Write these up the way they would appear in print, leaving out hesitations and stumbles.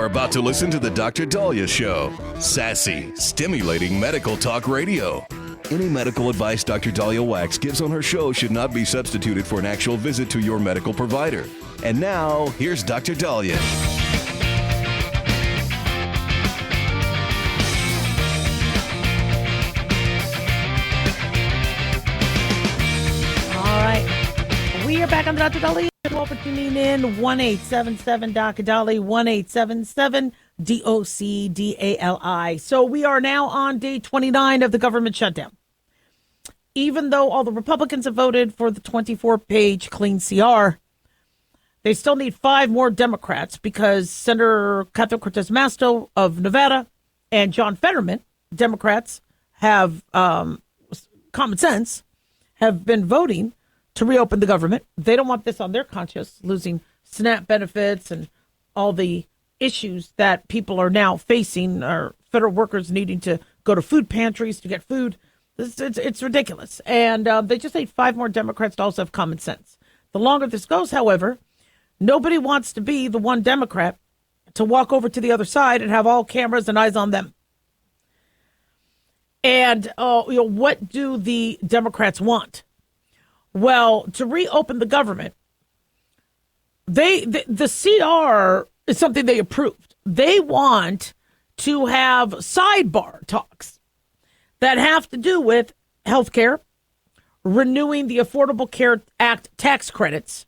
You're about to listen to the Dr. Daliah Show. Sassy, stimulating medical talk radio. Any medical advice Dr. Daliah Wax gives on her show should not be substituted for an actual visit to your medical provider. And now, here's Dr. Daliah. All right. We are back on the Dr. Daliah. Welcome to tuning in. 1-877 Dr. Daliah, 1-877 DOCDALI. So we are now on day 29 of the government shutdown. Even though all the Republicans have voted for the 24-page clean CR, they still need 5 more Democrats because Senator Catherine Cortez Masto of Nevada and John Fetterman, Democrats, have common sense, have been voting to reopen the government. They don't want this on their conscience, losing SNAP benefits and all the issues that people are now facing, or federal workers needing to go to food pantries to get food. It's ridiculous. And they just need 5 more Democrats to also have common sense. The longer this goes, however, nobody wants to be the one Democrat to walk over to the other side and have all cameras and eyes on them. And what do the Democrats want? Well, to reopen the government, the CR is something they approved. They want to have sidebar talks that have to do with health care, renewing the Affordable Care Act tax credits,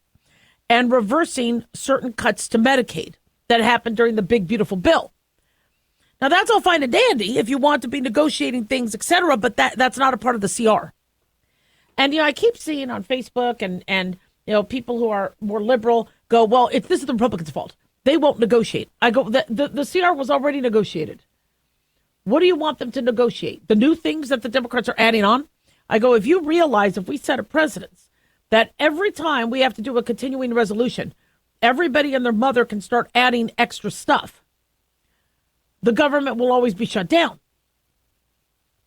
and reversing certain cuts to Medicaid that happened during the big, beautiful bill. Now, that's all fine and dandy if you want to be negotiating things, et cetera, but that's not a part of the CR. And, I keep seeing on Facebook and people who are more liberal go, well, this is the Republicans' fault. They won't negotiate. I go, the CR was already negotiated. What do you want them to negotiate? The new things that the Democrats are adding on? I go, if you realize, if we set a precedence that every time we have to do a continuing resolution, everybody and their mother can start adding extra stuff, the government will always be shut down.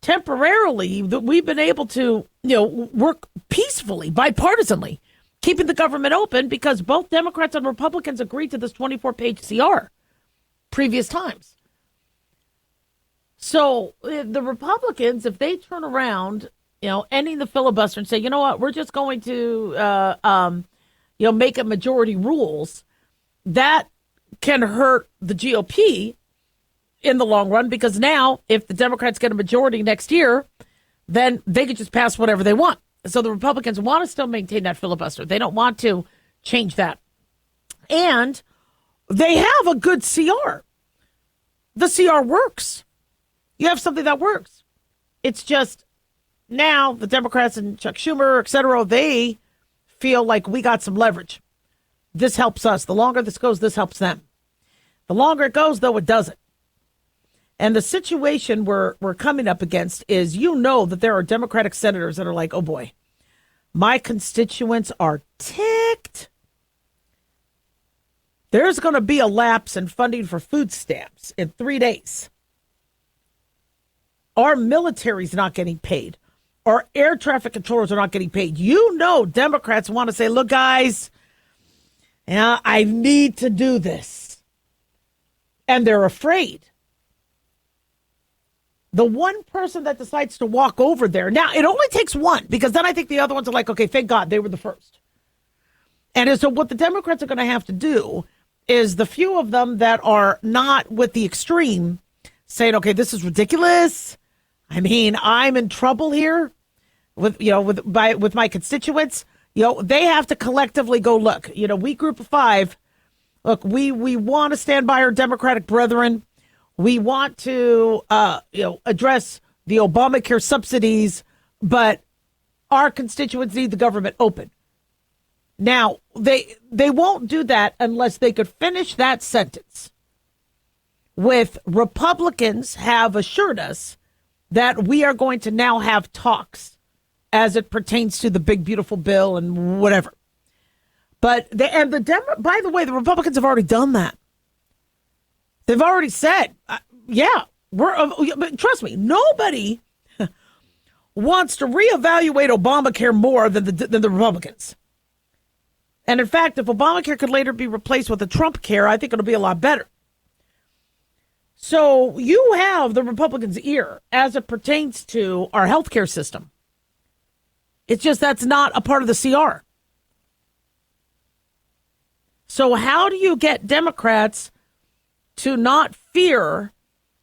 Temporarily, we've been able to, work peacefully, bipartisanly, keeping the government open because both Democrats and Republicans agreed to this 24-page CR previous times. So the Republicans, if they turn around, ending the filibuster and say, you know what, we're just going to, make it majority rules, that can hurt the GOP in the long run, because now if the Democrats get a majority next year, then they could just pass whatever they want. So the Republicans want to still maintain that filibuster. They don't want to change that. And they have a good CR. The CR works. You have something that works. It's just now the Democrats and Chuck Schumer, et cetera, they feel like we got some leverage. This helps us. The longer this goes, this helps them. The longer it goes, though, it doesn't. And the situation we're coming up against is, that there are Democratic senators that are like, oh boy, my constituents are ticked. There's going to be a lapse in funding for food stamps in 3 days. Our military's not getting paid. Our air traffic controllers are not getting paid. Democrats want to say, look, guys, I need to do this. And they're afraid. The one person that decides to walk over there, now it only takes one, because then I think the other ones are like, okay, thank God they were the first. And so what the Democrats are going to have to do is the few of them that are not with the extreme saying, okay, this is ridiculous. I mean, I'm in trouble here with my constituents. They have to collectively go, look, we group of 5, look, we want to stand by our Democratic brethren. We want to, address the Obamacare subsidies, but our constituents need the government open. Now, they won't do that unless they could finish that sentence with Republicans have assured us that we are going to now have talks as it pertains to the big, beautiful bill and whatever. But by the way, the Republicans have already done that. They've already said, but trust me, nobody wants to reevaluate Obamacare more than the Republicans. And in fact, if Obamacare could later be replaced with a Trump care, I think it'll be a lot better. So you have the Republicans' ear as it pertains to our healthcare system. It's just that's not a part of the CR. So how do you get Democrats to not fear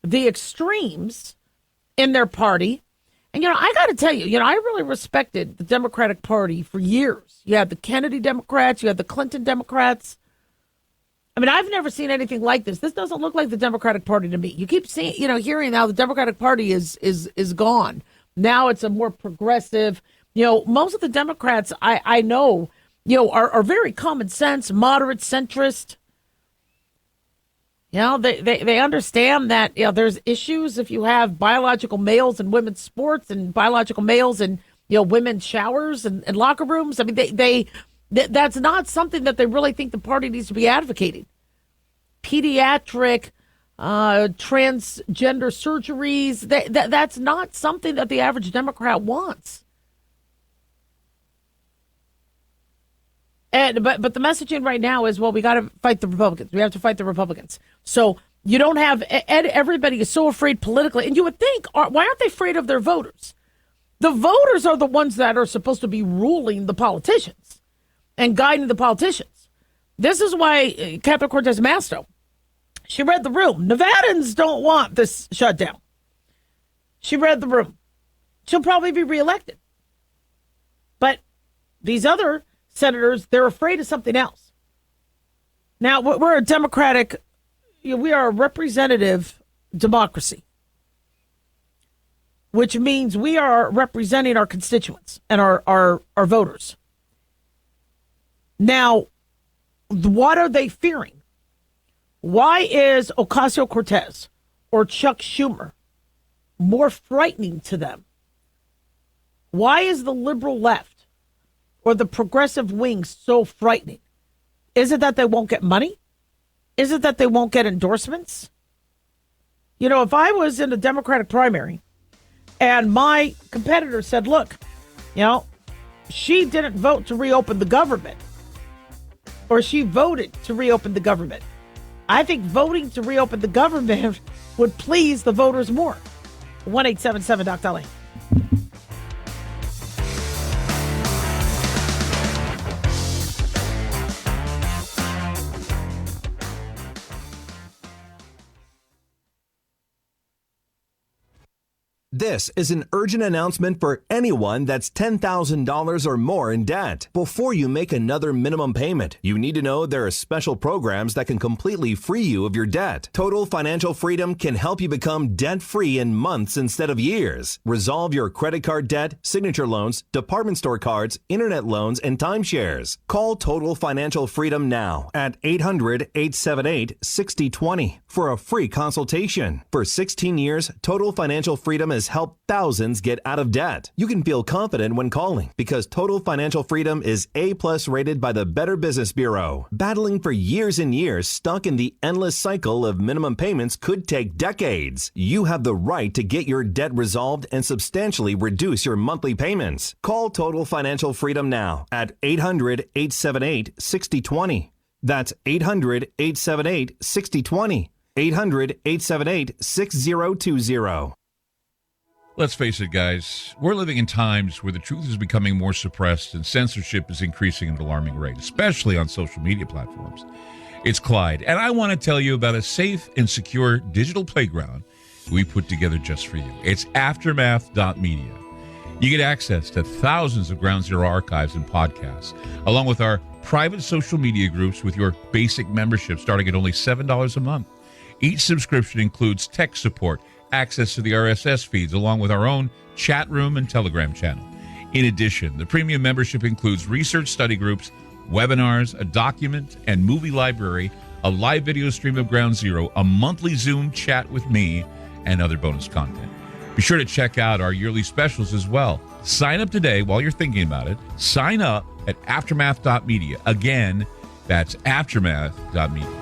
the extremes in their party? And, I got to tell you, I really respected the Democratic Party for years. You had the Kennedy Democrats, you had the Clinton Democrats. I mean, I've never seen anything like this. This doesn't look like the Democratic Party to me. You keep seeing, hearing how the Democratic Party is gone. Now it's a more progressive, most of the Democrats I know, are very common sense, moderate, centrist. They understand that, there's issues if you have biological males in women's sports and biological males in, women's showers and locker rooms. I mean, that's not something that they really think the party needs to be advocating. Pediatric, transgender surgeries, that's not something that the average Democrat wants. But the messaging right now is, well, we got to fight the Republicans. We have to fight the Republicans. So you don't have everybody is so afraid politically. And you would think, why aren't they afraid of their voters? The voters are the ones that are supposed to be ruling the politicians and guiding the politicians. This is why Catherine Cortez Masto, she read the room. Nevadans don't want this shutdown. She read the room. She'll probably be reelected. But these other senators, they're afraid of something else. Now, we're a democratic, we are a representative democracy, which means we are representing our constituents and our voters. Now, what are they fearing? Why is Ocasio-Cortez or Chuck Schumer more frightening to them? Why is the liberal left or the progressive wing so frightening? Is it that they won't get money? Is it that they won't get endorsements? If I was in a Democratic primary and my competitor said, look, she didn't vote to reopen the government, or she voted to reopen the government, I think voting to reopen the government would please the voters more. 1-877 Dr. Daliah. This is an urgent announcement for anyone that's $10,000 or more in debt. Before you make another minimum payment, you need to know there are special programs that can completely free you of your debt. Total Financial Freedom can help you become debt-free in months instead of years. Resolve your credit card debt, signature loans, department store cards, internet loans, and timeshares. Call Total Financial Freedom now at 800-878-6020 for a free consultation. For 16 years, Total Financial Freedom has helped thousands get out of debt. You can feel confident when calling because Total Financial Freedom is A+ rated by the Better Business Bureau. Battling for years and years, stuck in the endless cycle of minimum payments could take decades. You have the right to get your debt resolved and substantially reduce your monthly payments. Call Total Financial Freedom now at 800-878-6020. That's 800-878-6020. 800-878-6020. Let's face it, guys, we're living in times where the truth is becoming more suppressed and censorship is increasing at an alarming rate, especially on social media platforms. It's Clyde, and I want to tell you about a safe and secure digital playground we put together just for you. It's Aftermath.media. You get access to thousands of Ground Zero archives and podcasts, along with our private social media groups with your basic membership starting at only $7 a month. Each subscription includes tech support, access to the RSS feeds, along with our own chat room and Telegram channel. In addition, the premium membership includes research study groups, webinars, a document and movie library, a live video stream of Ground Zero, a monthly Zoom chat with me, and other bonus content. Be sure to check out our yearly specials as well. Sign up today while you're thinking about it. Sign up at Aftermath.media. Again, that's Aftermath.media.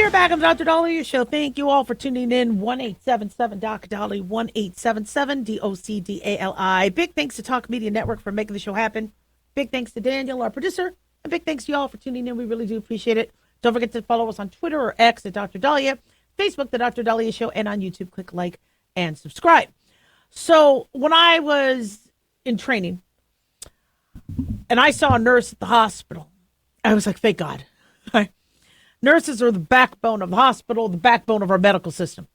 We are back on the Dr. Daliah Show. Thank you all for tuning in. 1-877 Dr. Daliah, 1-877 DOCDALI. Big thanks to Talk Media Network for making the show happen. Big thanks to Daniel, our producer. And big thanks to you all for tuning in. We really do appreciate it. Don't forget to follow us on Twitter or X at Dr. Daliah, Facebook, The Dr. Daliah Show, and on YouTube. Click like and subscribe. So when I was in training and I saw a nurse at the hospital, I was like, thank God. Nurses are the backbone of the hospital, the backbone of our medical system.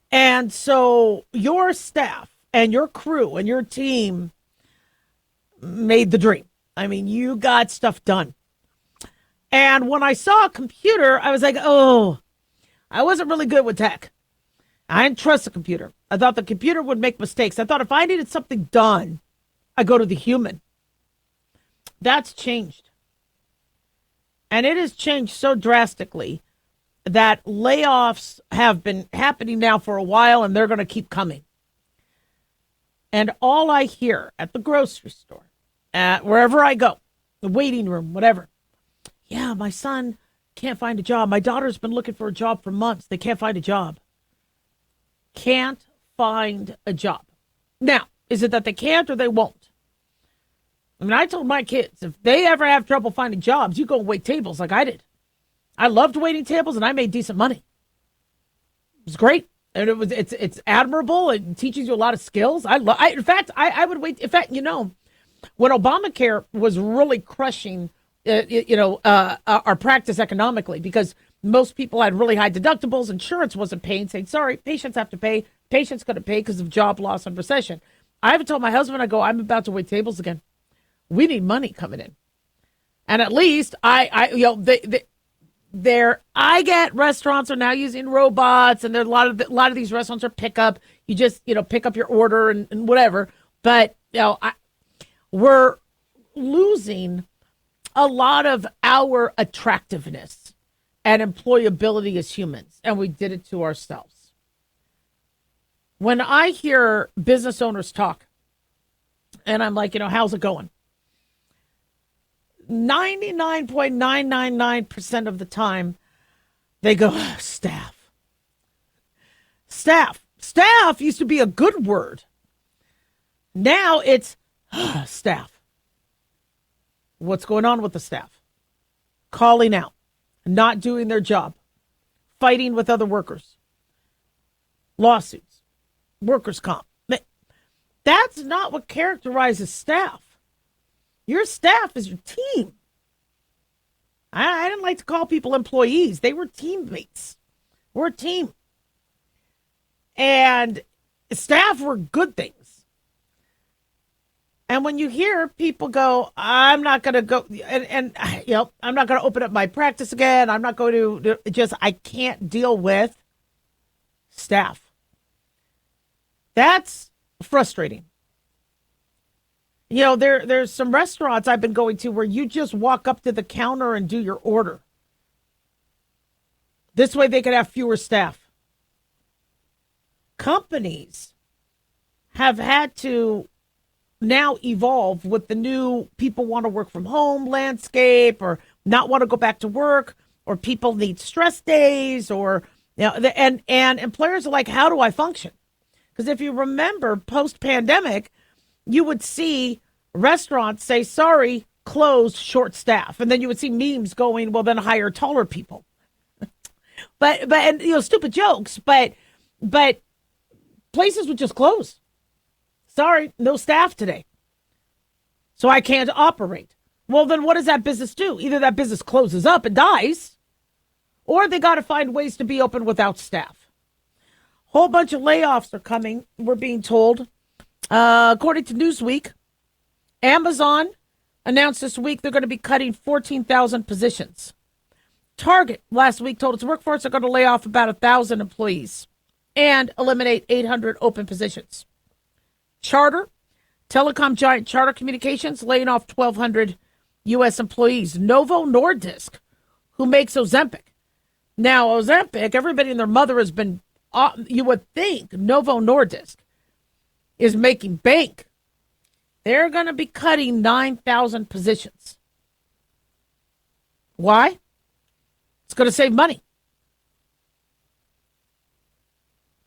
And so your staff and your crew and your team made the dream. I mean, you got stuff done. And when I saw a computer, I was like, oh, I wasn't really good with tech. I didn't trust the computer. I thought the computer would make mistakes. I thought if I needed something done, I go to the human. That's changed. And it has changed so drastically that layoffs have been happening now for a while, and they're going to keep coming. And all I hear at the grocery store, at wherever I go, the waiting room, whatever. Yeah, my son can't find a job. My daughter's been looking for a job for months. They can't find a job. Can't find a job. Now, is it that they can't or they won't? I mean, I told my kids, if they ever have trouble finding jobs, you go and wait tables like I did. I loved waiting tables, and I made decent money. It was great. And it's admirable. It teaches you a lot of skills. In fact, I would wait. In fact, when Obamacare was really crushing, our practice economically, because most people had really high deductibles, insurance wasn't paying, saying, sorry, patients have to pay. Patients going to pay because of job loss and recession. I even told my husband, I'm about to wait tables again. We need money coming in. And at least I get restaurants are now using robots, and there a lot of these restaurants are pickup. You just, pick up your order and whatever. But, we're losing a lot of our attractiveness and employability as humans, and we did it to ourselves. When I hear business owners talk, and I'm like, how's it going? 99.999% of the time, they go, staff. Staff used to be a good word. Now it's staff. What's going on with the staff? Calling out, not doing their job, fighting with other workers, lawsuits, workers' comp. That's not what characterizes staff. Your staff is your team. I didn't like to call people employees. They were teammates. We're a team. And staff were good things. And when you hear people go, I'm not going to go, and I'm not going to open up my practice again. I'm not going to I can't deal with staff. That's frustrating. There's some restaurants I've been going to where you just walk up to the counter and do your order. This way they could have fewer staff. Companies have had to now evolve with the new people want to work from home landscape, or not want to go back to work, or people need stress days, or and employers are like, how do I function? Because if you remember post-pandemic, you would see restaurants say, sorry, closed, short staff. And then you would see memes going, well, then hire taller people. but stupid jokes, but places would just close. Sorry, no staff today. So I can't operate. Well, then what does that business do? Either that business closes up and dies, or they got to find ways to be open without staff. Whole bunch of layoffs are coming, we're being told. According to Newsweek, Amazon announced this week they're going to be cutting 14,000 positions. Target last week told its workforce they're going to lay off about 1,000 employees and eliminate 800 open positions. Charter, telecom giant Charter Communications, laying off 1,200 U.S. employees. Novo Nordisk, who makes Ozempic. Now, Ozempic, everybody and their mother has been, you would think Novo Nordisk is making bank. They're going to be cutting 9,000 positions. Why? It's going to save money.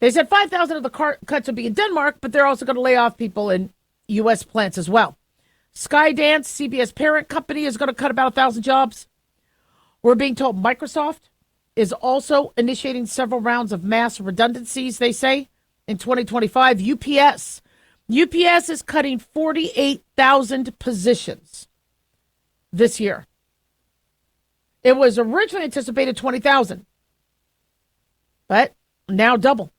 They said 5,000 of the cuts will be in Denmark, but they're also going to lay off people in U.S. plants as well. Skydance, CBS parent company, is going to cut about 1,000 jobs. We're being told Microsoft is also initiating several rounds of mass redundancies, they say, in 2025. UPS is cutting 48,000 positions this year. It was originally anticipated 20,000, but now double.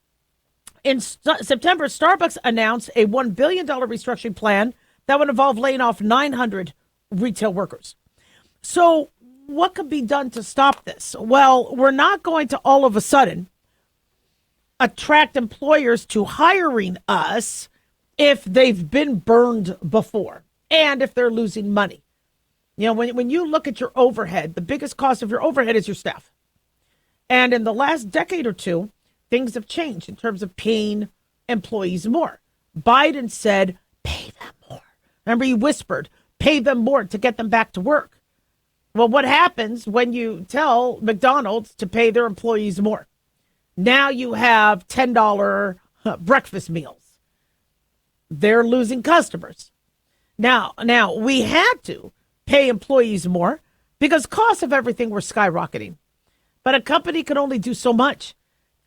In September, Starbucks announced a $1 billion restructuring plan that would involve laying off 900 retail workers. So what could be done to stop this? Well, we're not going to all of a sudden attract employers to hiring us if they've been burned before and if they're losing money. You know, when you look at your overhead, the biggest cost of your overhead is your staff. And in the last decade or two, things have changed in terms of paying employees more. Biden said, pay them more. Remember, he whispered, pay them more to get them back to work. Well, what happens when you tell McDonald's to pay their employees more? Now you have $10 breakfast meals. They're losing customers. Now we had to pay employees more because costs of everything were skyrocketing. But a company can only do so much.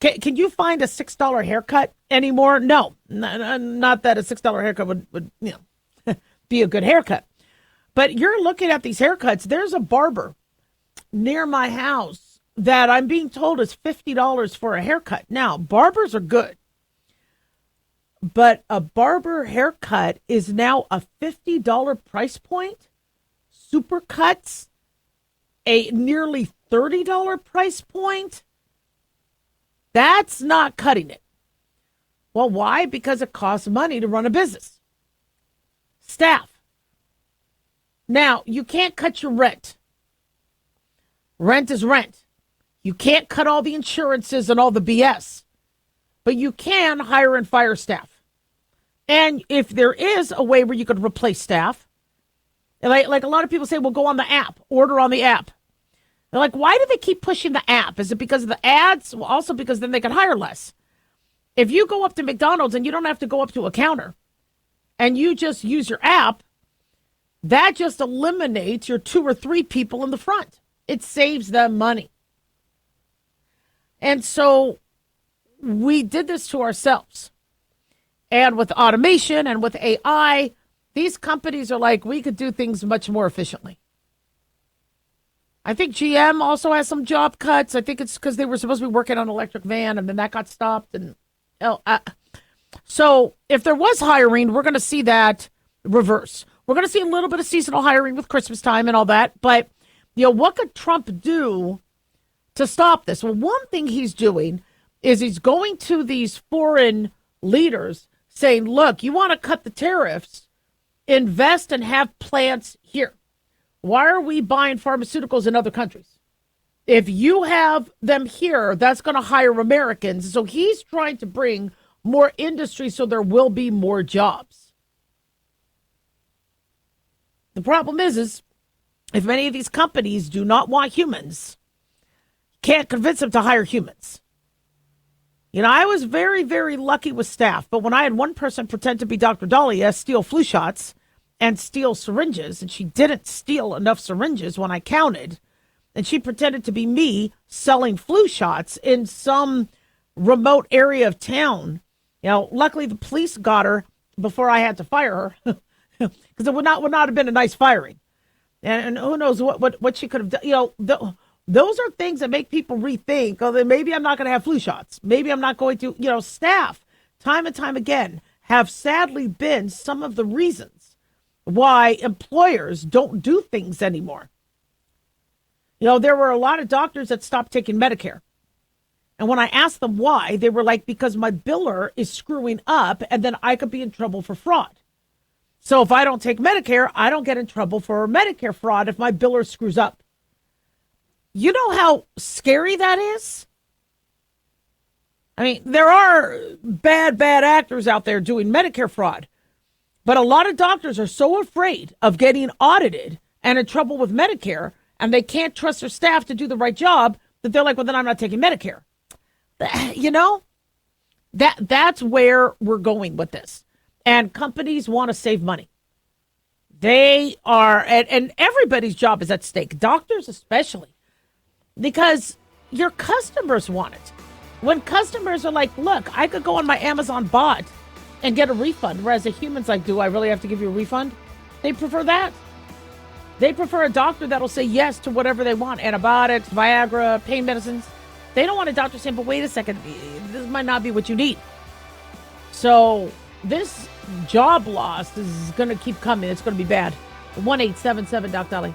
Can you find a $6 haircut anymore? No, not that a $6 haircut would be a good haircut. But you're looking at these haircuts. There's a barber near my house that I'm being told is $50 for a haircut. Now, barbers are good, but a barber haircut is now a $50 price point. Supercuts, a nearly $30 price point. That's not cutting it. Well, why? Because it costs money to run a business. Staff. Now, you can't cut your rent. Rent is rent. You can't cut all the insurances and all the BS. But you can hire and fire staff. And if there is a way where you could replace staff, like a lot of people say, well, go on the app, order on the app. They're like, why do they keep pushing the app? Is it because of the ads? Well, also because then they can hire less. If you go up to McDonald's and you don't have to go up to a counter and you just use your app, that just eliminates your 2 or 3 people in the front. It saves them money. And so we did this to ourselves. And with automation and with AI, these companies are like, we could do things much more efficiently. I think GM also has some job cuts. I think it's because they were supposed to be working on an electric van and then that got stopped. And so if there was hiring, we're going to see that reverse. We're going to see a little bit of seasonal hiring with Christmas time and all that. But, what could Trump do to stop this? Well, one thing he's doing is he's going to these foreign leaders saying, look, you want to cut the tariffs, invest and have plants here. Why are we buying pharmaceuticals in other countries? If you have them here, that's going to hire Americans. So he's trying to bring more industry so there will be more jobs. The problem is if many of these companies do not want humans, can't convince them to hire humans. I was very, very lucky with staff, but when I had one person pretend to be Dr. Daliah, steal flu shots and steal syringes, and she didn't steal enough syringes when I counted, and she pretended to be me selling flu shots in some remote area of town. Luckily the police got her before I had to fire her. Because it would not have been a nice firing, and who knows what she could have done. Those are things that make people rethink. Oh, then maybe I'm not going to have flu shots. Maybe I'm not going to. Staff, time and time again, have sadly been some of the reasons why employers don't do things anymore. There were a lot of doctors that stopped taking Medicare, and when I asked them why, they were like, because my biller is screwing up, and then I could be in trouble for fraud. So if I don't take Medicare, I don't get in trouble for Medicare fraud if my biller screws up. You know how scary that is? I mean, there are bad actors out there doing Medicare fraud. But a lot of doctors are so afraid of getting audited and in trouble with Medicare, and they can't trust their staff to do the right job, that they're like, well, then I'm not taking Medicare. That's where we're going with this. And companies want to save money. They are, and everybody's job is at stake, doctors especially, because your customers want it. When customers are like, look, I could go on my Amazon bot and get a refund, whereas a human's like, do I really have to give you a refund? They prefer that. They prefer a doctor that'll say yes to whatever they want, antibiotics, Viagra, pain medicines. They don't want a doctor saying, but wait a second, this might not be what you need. So this job loss is going to keep coming. It's going to be bad. 1-877 Doc Daliah.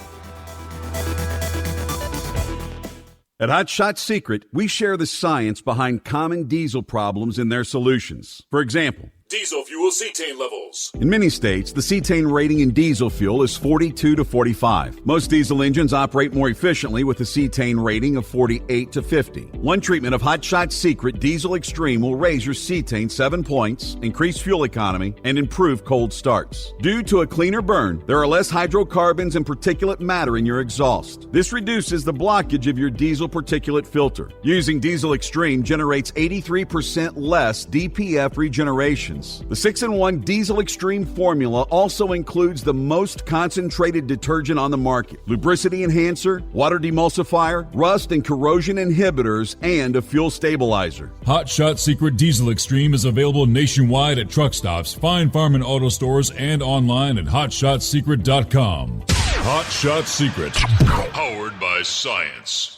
At Hot Shot Secret, we share the science behind common diesel problems and their solutions. For example, Diesel fuel cetane levels. in many states, the cetane rating in diesel fuel is 42 to 45. Most diesel engines operate more efficiently with a cetane rating of 48 to 50. One treatment of Hot Shot Secret Diesel Extreme will raise your cetane 7 points, increase fuel economy, and improve cold starts. Due to a cleaner burn, there are less hydrocarbons and particulate matter in your exhaust. This reduces the blockage of your diesel particulate filter. Using Diesel Extreme generates 83% less DPF regeneration. The 6-in-1 Diesel Extreme formula also includes the most concentrated detergent on the market, lubricity enhancer, water demulsifier, rust and corrosion inhibitors, and a fuel stabilizer. Hot Shot Secret Diesel Extreme is available nationwide at truck stops, fine farm and auto stores, and online at hotshotsecret.com. Hot Shot Secret. Powered by science.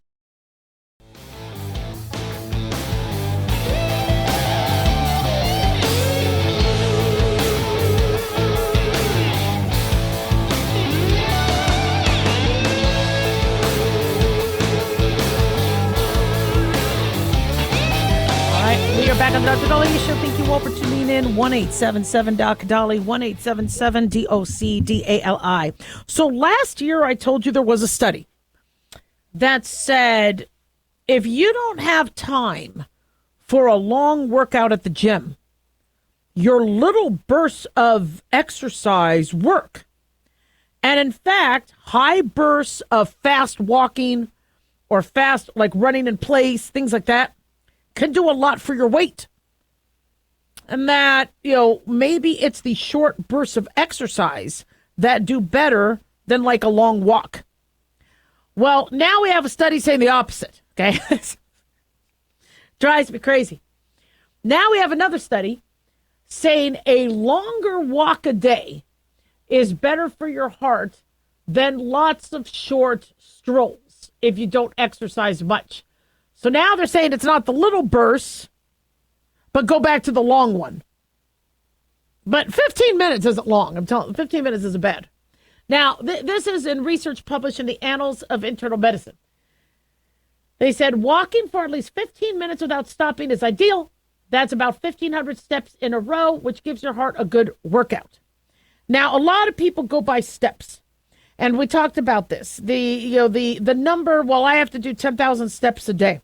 We are back on the Dr. Daliah Show. Thank you all for tuning in. 1-877 Doc Dali, 1-877 DOCDALI. So last year I told you there was a study that said if you don't have time for a long workout at the gym, your little bursts of exercise work. And in fact, high bursts of fast walking or fast, like running in place, things like that, can do a lot for your weight. And that, maybe it's the short bursts of exercise that do better than like a long walk. Well, now we have a study saying the opposite, okay? Drives me crazy. Now we have another study saying a longer walk a day is better for your heart than lots of short strolls if you don't exercise much. So now they're saying it's not the little bursts, but go back to the long one. But 15 minutes isn't long. I'm telling you, 15 minutes isn't bad. Now, this is in research published in the Annals of Internal Medicine. They said walking for at least 15 minutes without stopping is ideal. That's about 1,500 steps in a row, which gives your heart a good workout. Now, a lot of people go by steps. And we talked about this. The number, well, I have to do 10,000 steps a day.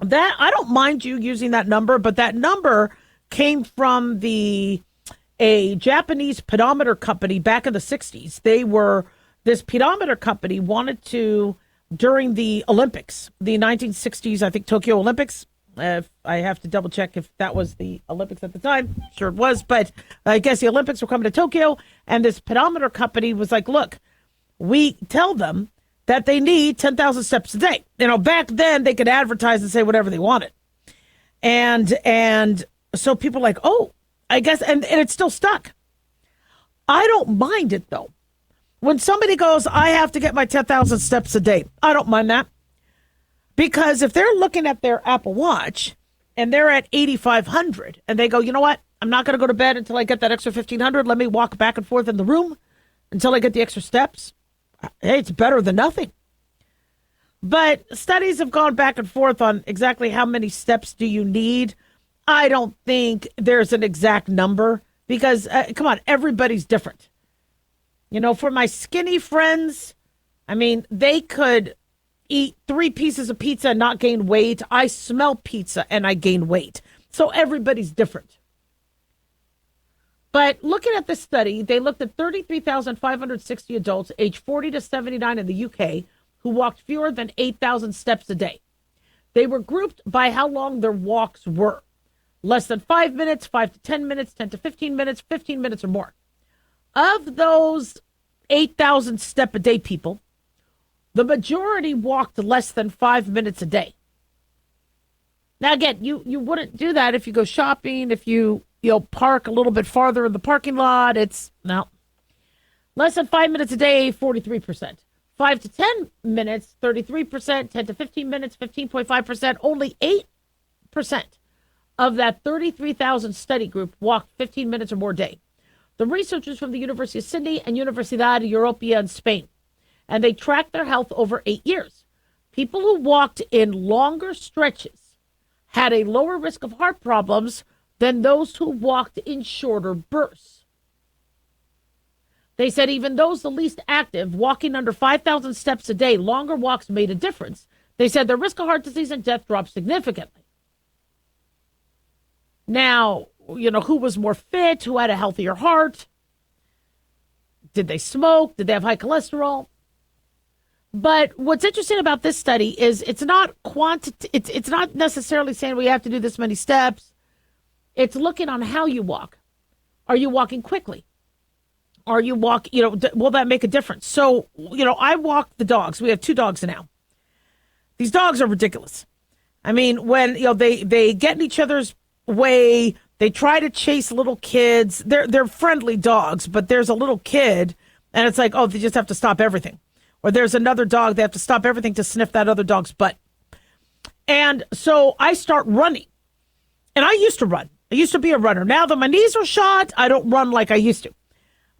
That I don't mind you using that number, but that number came from a Japanese pedometer company back in the 60s. This pedometer company wanted to, during the Olympics, the 1960s, I think Tokyo Olympics. I have to double check if that was the Olympics at the time. Sure it was, but I guess the Olympics were coming to Tokyo, and this pedometer company was like, look, we tell them that they need 10,000 steps a day. Back then they could advertise and say whatever they wanted. And so people are like, oh, I guess, and it's still stuck. I don't mind it though. When somebody goes, I have to get my 10,000 steps a day, I don't mind that. Because if they're looking at their Apple Watch and they're at 8,500 and they go, you know what? I'm not going to go to bed until I get that extra 1,500. Let me walk back and forth in the room until I get the extra steps. Hey, it's better than nothing. But studies have gone back and forth on exactly how many steps do you need. I don't think there's an exact number because, come on, everybody's different. For my skinny friends, they could eat 3 pieces of pizza and not gain weight. I smell pizza and I gain weight. So everybody's different. But looking at this study, they looked at 33,560 adults aged 40 to 79 in the UK who walked fewer than 8,000 steps a day. They were grouped by how long their walks were. less than 5 minutes, 5 to 10 minutes, 10 to 15 minutes, 15 minutes or more. Of those 8,000 step a day people, the majority walked less than 5 minutes a day. Now, again, you wouldn't do that if you go shopping, if you park a little bit farther in the parking lot. It's no. Less than 5 minutes a day, 43%. 5 to 10 minutes, 33%. 10 to 15 minutes, 15.5%. Only 8% of that 33,000 study group walked 15 minutes or more a day. The researchers from the University of Sydney and Universidad Europea in Spain, and they tracked their health over 8 years. People who walked in longer stretches had a lower risk of heart problems than those who walked in shorter bursts. They said even those the least active, walking under 5,000 steps a day, longer walks made a difference. They said their risk of heart disease and death dropped significantly. Now, who was more fit, who had a healthier heart? Did they smoke? Did they have high cholesterol? But what's interesting about this study is it's not it's not necessarily saying we have to do this many steps. It's looking on how you walk. Are you walking quickly? Are you will that make a difference? So, I walk the dogs. We have 2 dogs now. These dogs are ridiculous. I mean, when, they get in each other's way, they try to chase little kids. They're friendly dogs, but there's a little kid and it's like, oh, they just have to stop everything. Or there's another dog, they have to stop everything to sniff that other dog's butt. And so I start running. And I used to run. I used to be a runner. Now that my knees are shot, I don't run like I used to.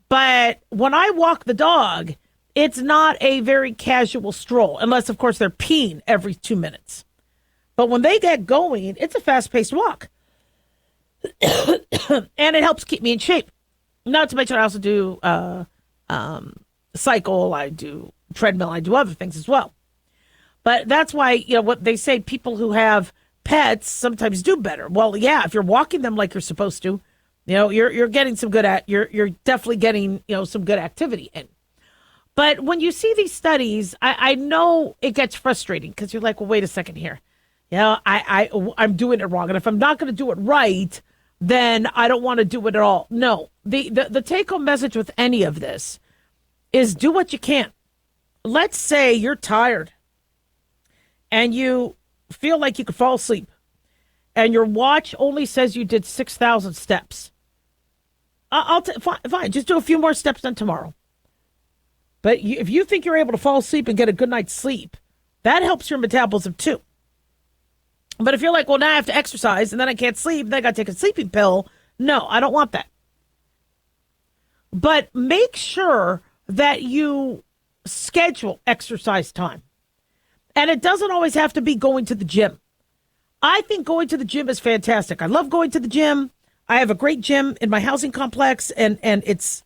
But when I walk the dog, it's not a very casual stroll, unless, of course, they're peeing every 2 minutes. But when they get going, it's a fast-paced walk. And it helps keep me in shape. Not to mention I also do cycle, I do treadmill, I do other things as well. But that's why, what they say, people who have pets sometimes do better. Well, yeah, if you're walking them like you're supposed to, you're getting some good you're definitely getting, some good activity in. But when you see these studies, I know it gets frustrating because you're like, well, wait a second here. I'm doing it wrong. And if I'm not going to do it right, then I don't want to do it at all. No, the take-home message with any of this is do what you can. Let's say you're tired and you feel like you could fall asleep and your watch only says you did 6,000 steps. Fine, just do a few more steps than tomorrow. But if you think you're able to fall asleep and get a good night's sleep, that helps your metabolism too. But if you're like, well, now I have to exercise and then I can't sleep, then I got to take a sleeping pill. No, I don't want that. But make sure that you schedule exercise time. And it doesn't always have to be going to the gym. I think going to the gym is fantastic. I love going to the gym. I have a great gym in my housing complex and it's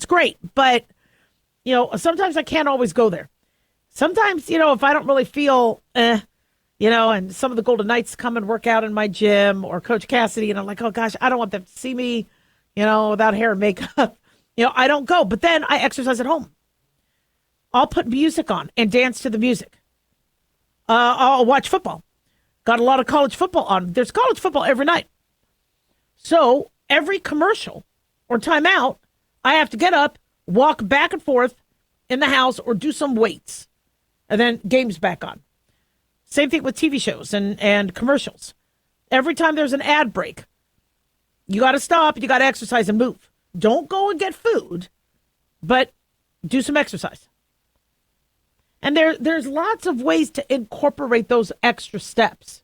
great. But, sometimes I can't always go there. Sometimes, if I don't really feel, and some of the Golden Knights come and work out in my gym or Coach Cassidy, and I'm like, oh gosh, I don't want them to see me, without hair and makeup. I don't go, but then I exercise at home. I'll put music on and dance to the music. I'll watch football. Got a lot of college football on. There's college football every night. So every commercial or timeout, I have to get up, walk back and forth in the house or do some weights, and then game's back on. Same thing with TV shows and commercials. Every time there's an ad break, you got to stop, you got to exercise and move. Don't go and get food, but do some exercise. And there's lots of ways to incorporate those extra steps.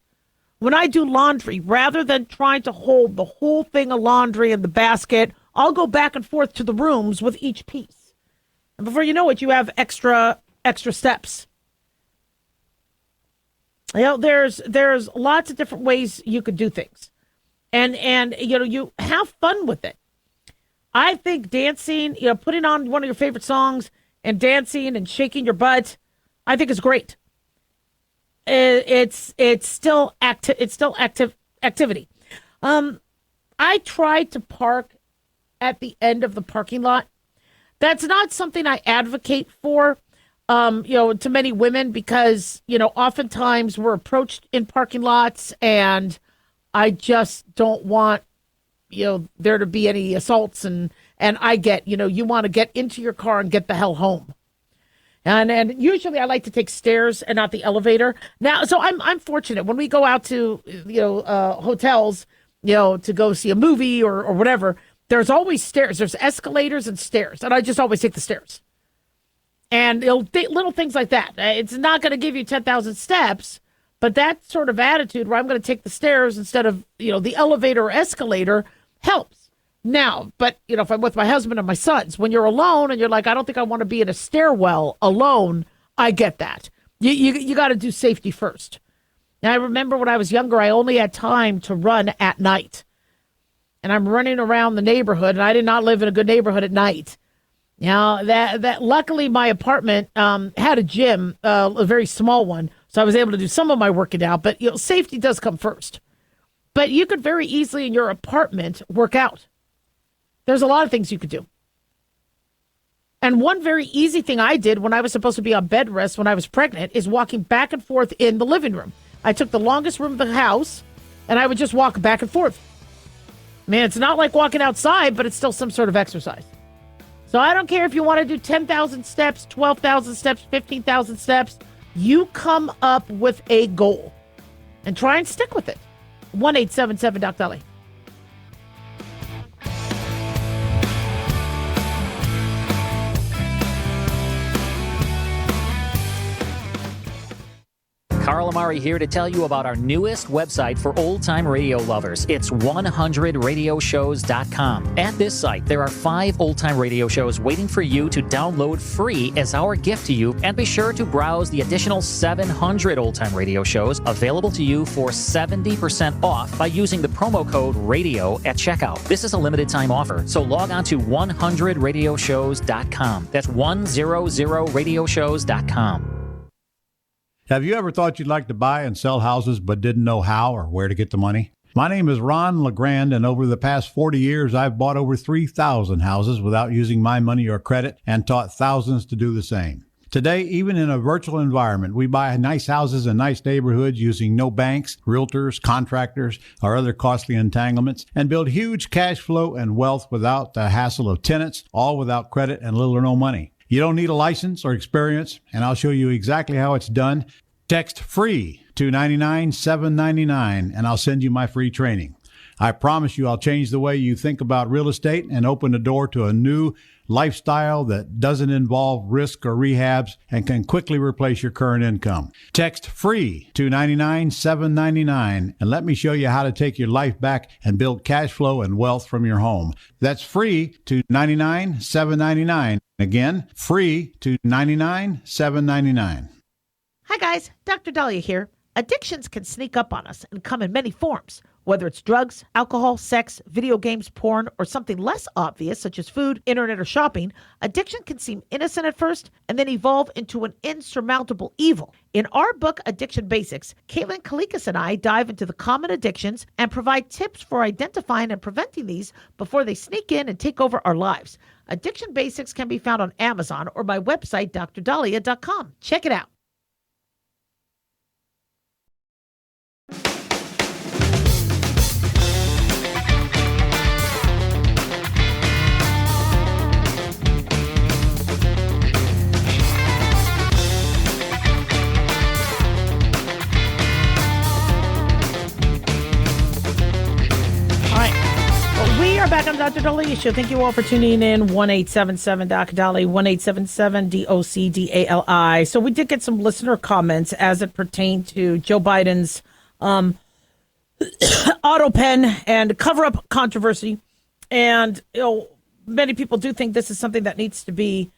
When I do laundry, rather than trying to hold the whole thing of laundry in the basket, I'll go back and forth to the rooms with each piece. And before you know it, you have extra steps. There's lots of different ways you could do things. And you have fun with it. I think dancing, putting on one of your favorite songs and dancing and shaking your butt, I think is great. It's still active activity. I tried to park at the end of the parking lot. That's not something I advocate for, to many women because, oftentimes we're approached in parking lots and I just don't want, there to be any assaults. And I get, you want to get into your car and get the hell home. And usually I like to take stairs and not the elevator. Now, so I'm fortunate when we go out to, hotels, to go see a movie or whatever, there's always stairs. There's escalators and stairs. And I just always take the stairs. And little things like that. It's not going to give you 10,000 steps, but that sort of attitude where I'm going to take the stairs instead of, the elevator or escalator helps. Now, but, if I'm with my husband and my sons, when you're alone and you're like, I don't think I want to be in a stairwell alone, I get that. You got to do safety first. Now, I remember when I was younger, I only had time to run at night. And I'm running around the neighborhood, and I did not live in a good neighborhood at night. Now, that luckily my apartment had a gym, a very small one, so I was able to do some of my working out. But, safety does come first. But you could very easily in your apartment work out. There's a lot of things you could do. And one very easy thing I did when I was supposed to be on bed rest when I was pregnant is walking back and forth in the living room. I took the longest room of the house, and I would just walk back and forth. Man, it's not like walking outside, but it's still some sort of exercise. So I don't care if you want to do 10,000 steps, 12,000 steps, 15,000 steps. You come up with a goal and try and stick with it. 1-877-DOC-DALIAH. Carl Amari here to tell you about our newest website for old-time radio lovers. It's 100radioshows.com. At this site, there are 5 old-time radio shows waiting for you to download free as our gift to you, and be sure to browse the additional 700 old-time radio shows available to you for 70% off by using the promo code RADIO at checkout. This is a limited-time offer, so log on to 100radioshows.com. That's 100radioshows.com. Have you ever thought you'd like to buy and sell houses but didn't know how or where to get the money? My name is Ron LeGrand, and over the past 40 years, I've bought over 3,000 houses without using my money or credit and taught thousands to do the same. Today, even in a virtual environment, we buy nice houses in nice neighborhoods using no banks, realtors, contractors, or other costly entanglements, and build huge cash flow and wealth without the hassle of tenants, all without credit and little or no money. You don't need a license or experience, and I'll show you exactly how it's done. Text FREE to 99799, and I'll send you my free training. I promise you I'll change the way you think about real estate and open the door to a new lifestyle that doesn't involve risk or rehabs and can quickly replace your current income. Text FREE to 99799, and let me show you how to take your life back and build cash flow and wealth from your home. That's FREE to 99799. Again, FREE to 99799. Hi guys, Dr. Daliah here. Addictions can sneak up on us and come in many forms, whether it's drugs, alcohol, sex, video games, porn, or something less obvious such as food, internet, or shopping. Addiction can seem innocent at first and then evolve into an insurmountable evil. In our book, Addiction Basics, Caitlin Kalikas and I dive into the common addictions and provide tips for identifying and preventing these before they sneak in and take over our lives. Addiction Basics can be found on Amazon or my website, drdaliah.com. Check it out. We are back on Dr. Daliah Show. Thank you all for tuning in. 1-877-DOC-DALIAH, 1-877-DOC-DALI. So we did get some listener comments as it pertained to Joe Biden's auto pen and cover-up controversy. And, many people do think this is something that needs to be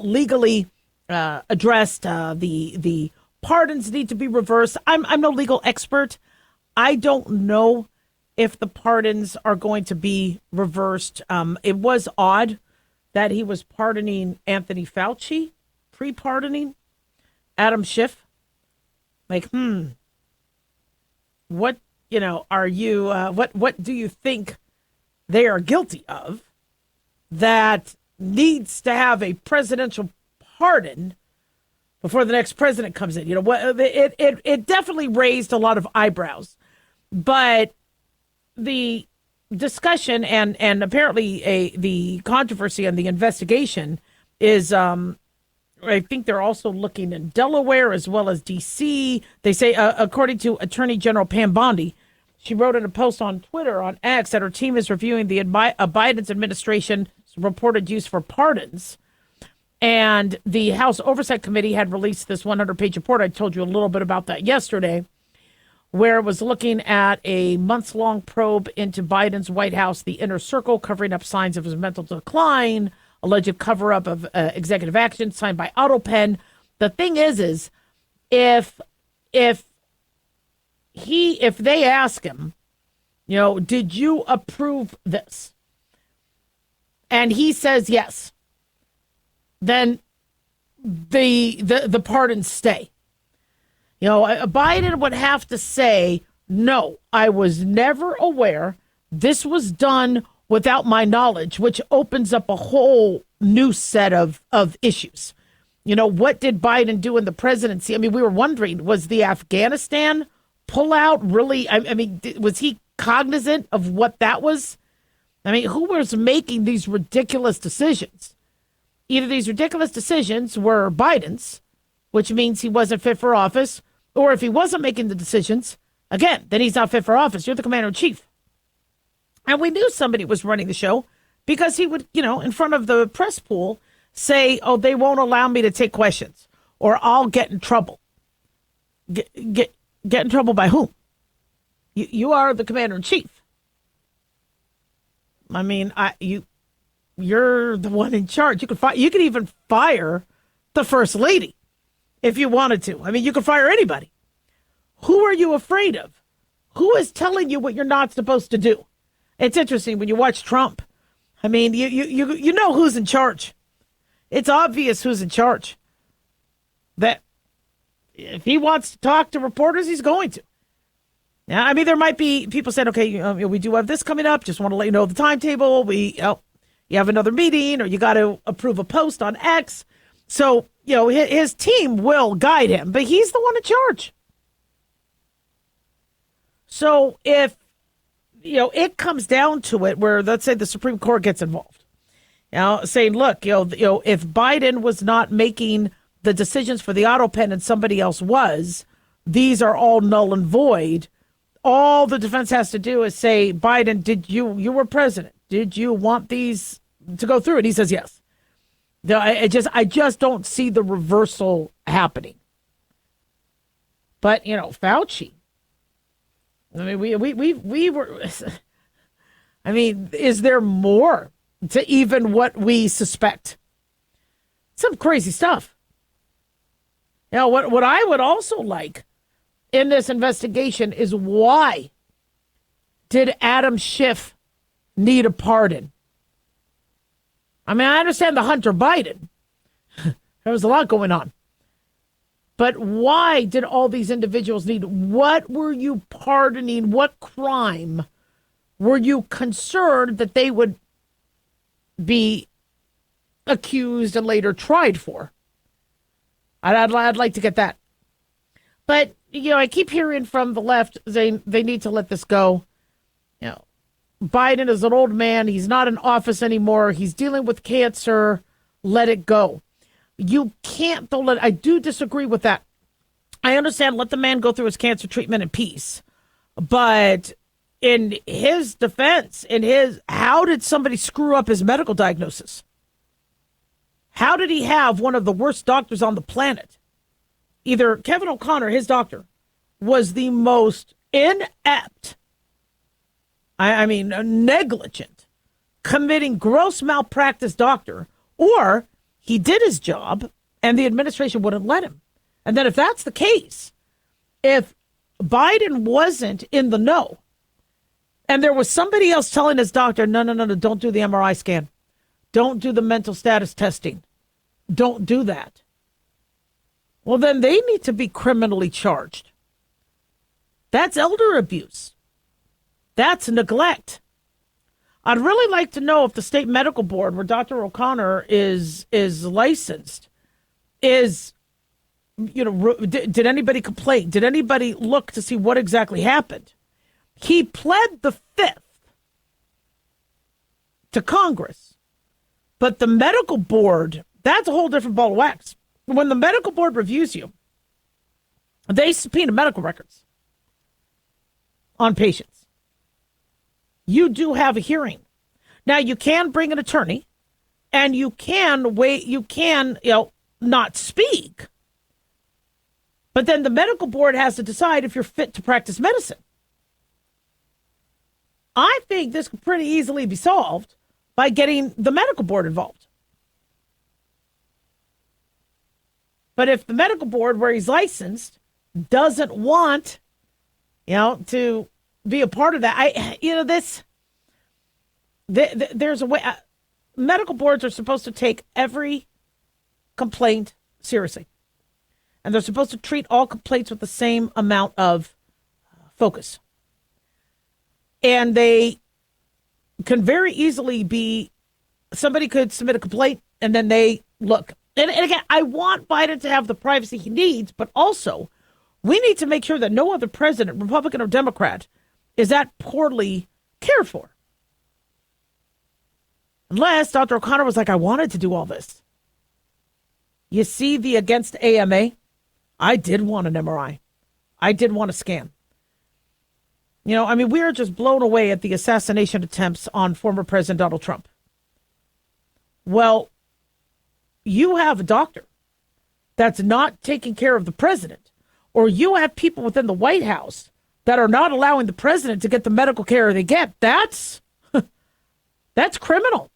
legally addressed. The pardons need to be reversed. I'm no legal expert. I don't know if the pardons are going to be reversed. It was odd that he was pardoning Anthony Fauci, pre-pardoning Adam Schiff. Like, what, are you, what do you think they are guilty of that needs to have a presidential pardon before the next president comes in. It definitely raised a lot of eyebrows. But the discussion and apparently the controversy and the investigation is, I think they're also looking in Delaware as well as D.C. They say, according to Attorney General Pam Bondi, she wrote in a post on Twitter on X that her team is reviewing the Biden's administration's reported use for pardons. And the House Oversight Committee had released this 100-page report. I told you a little bit about that yesterday, where it was looking at a months-long probe into Biden's White House, the inner circle, covering up signs of his mental decline, alleged cover-up of executive action signed by AutoPen. The thing is if they ask him, did you approve this? And he says yes, then the pardons stay. Biden would have to say, no, I was never aware. This was done without my knowledge, which opens up a whole new set of issues. What did Biden do in the presidency? I mean, we were wondering, was the Afghanistan pullout really, was he cognizant of what that was? I mean, who was making these ridiculous decisions? Either these ridiculous decisions were Biden's, which means he wasn't fit for office, or if he wasn't making the decisions, again, then he's not fit for office. You're the commander in chief. And we knew somebody was running the show because he would, in front of the press pool say, oh, they won't allow me to take questions or I'll get in trouble. Get in trouble by whom? You are the commander in chief. I mean, you're the one in charge. You could even fire the first lady if you wanted to. I mean, you could fire anybody. Who are you afraid of? Who is telling you what you're not supposed to do? It's interesting when you watch Trump. I mean, you know who's in charge. It's obvious who's in charge. That if he wants to talk to reporters, he's going to. Now, I mean, there might be people saying, okay, we do have this coming up. Just want to let you know the timetable. You have another meeting or you got to approve a post on X. So, his team will guide him, but he's the one in charge. So if, it comes down to it where, let's say the Supreme Court gets involved, saying, look, if Biden was not making the decisions for the AutoPen and somebody else was, these are all null and void. All the defense has to do is say, Biden, you were president. Did you want these to go through? And he says, yes. I just don't see the reversal happening. But, Fauci, I mean, we were, I mean, is there more to even what we suspect? Some crazy stuff. What I would also like in this investigation is why did Adam Schiff need a pardon? I mean, I understand the Hunter Biden. There was a lot going on. But why did all these individuals need? What were you pardoning? What crime were you concerned that they would be accused and later tried for? I'd like to get that. But, I keep hearing from the left saying they need to let this go. Biden is an old man. He's not in office anymore. He's dealing with cancer. Let it go. You can't, though. I do disagree with that. I understand, let the man go through his cancer treatment in peace. But in his defense, how did somebody screw up his medical diagnosis? How did he have one of the worst doctors on the planet? Either Kevin O'Connor, his doctor, was the most inept, I mean, negligent, committing gross malpractice doctor, or he did his job and the administration wouldn't let him. And then if that's the case, if Biden wasn't in the know and there was somebody else telling his doctor, no, don't do the MRI scan. Don't do the mental status testing. Don't do that. Well, then they need to be criminally charged. That's elder abuse. That's neglect. I'd really like to know if the state medical board where Dr. O'Connor is licensed is did anybody complain? Did anybody look to see what exactly happened? He pled the fifth to Congress. But the medical board, that's a whole different ball of wax. When the medical board reviews you, they subpoena medical records on patients. You do have a hearing. Now, you can bring an attorney, and you can not speak. But then the medical board has to decide if you're fit to practice medicine. I think this could pretty easily be solved by getting the medical board involved. But if the medical board, where he's licensed, doesn't want, to be a part of that, there's a way. Medical boards are supposed to take every complaint seriously. And they're supposed to treat all complaints with the same amount of focus. And they can very easily be, somebody could submit a complaint and then they look. And again, I want Biden to have the privacy he needs, but also we need to make sure that no other president, Republican or Democrat, is that poorly cared for. Unless Dr. O'Connor was like, I wanted to do all this. You see the against AMA? I did want an MRI. I did want a scan. We are just blown away at the assassination attempts on former President Donald Trump. Well, you have a doctor that's not taking care of the president, or you have people within the White House that are not allowing the president to get the medical care they get. That's criminal.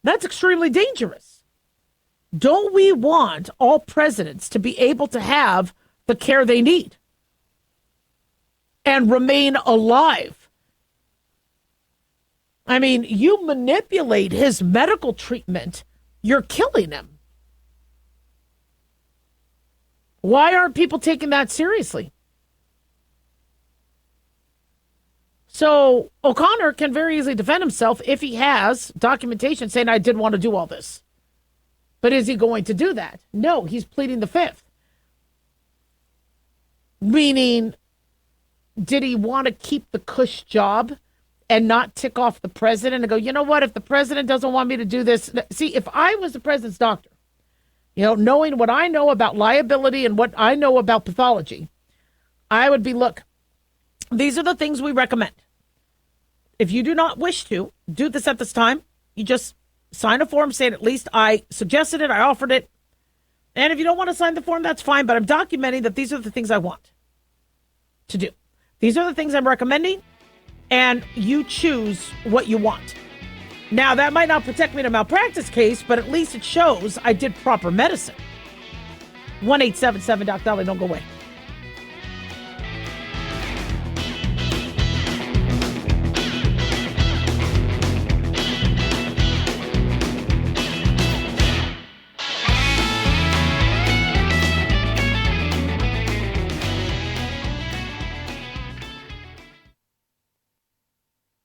That's extremely dangerous. Don't we want all presidents to be able to have the care they need and remain alive? You manipulate his medical treatment, you're killing him. Why aren't people taking that seriously? So O'Connor can very easily defend himself if he has documentation saying, I did want to do all this. But is he going to do that? No, he's pleading the fifth. Meaning, did he want to keep the cush job and not tick off the president and go, you know what, if the president doesn't want me to do this. See, if I was the president's doctor, knowing what I know about liability and what I know about pathology, I would be, look, these are the things we recommend. If you do not wish to do this at this time, you just sign a form saying, at least I suggested it, I offered it. And if you don't want to sign the form, that's fine. But I'm documenting that these are the things I want to do. These are the things I'm recommending. And you choose what you want. Now, that might not protect me in a malpractice case, but at least it shows I did proper medicine. 1-877-DOC-DALIAH. Don't go away.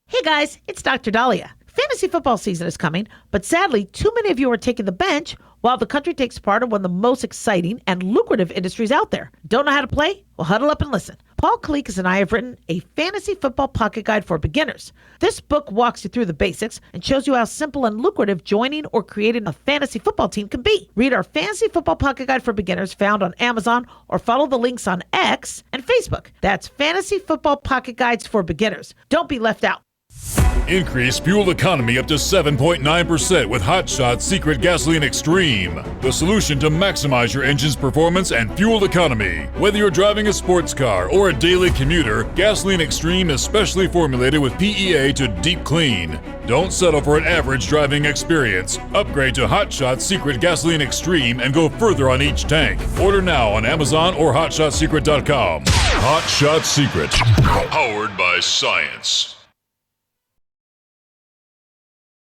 Hey guys, it's Dr. Daliah. Fantasy football season is coming, but sadly, too many of you are taking the bench while the country takes part in one of the most exciting and lucrative industries out there. Don't know how to play? Well, huddle up and listen. Paul Kalikas and I have written a fantasy football pocket guide for beginners. This book walks you through the basics and shows you how simple and lucrative joining or creating a fantasy football team can be. Read our fantasy football pocket guide for beginners found on Amazon or follow the links on X and Facebook. That's Fantasy Football Pocket Guides for Beginners. Don't be left out. Increase fuel economy up to 7.9% with Hot Shot Secret Gasoline Extreme, the solution to maximize your engine's performance and fuel economy. Whether you're driving a sports car or a daily commuter, Gasoline Extreme is specially formulated with PEA to deep clean. Don't settle for an average driving experience. Upgrade to Hot Shot Secret Gasoline Extreme and go further on each tank. Order now on Amazon or HotShotSecret.com. Hot Shot Secret, powered by science.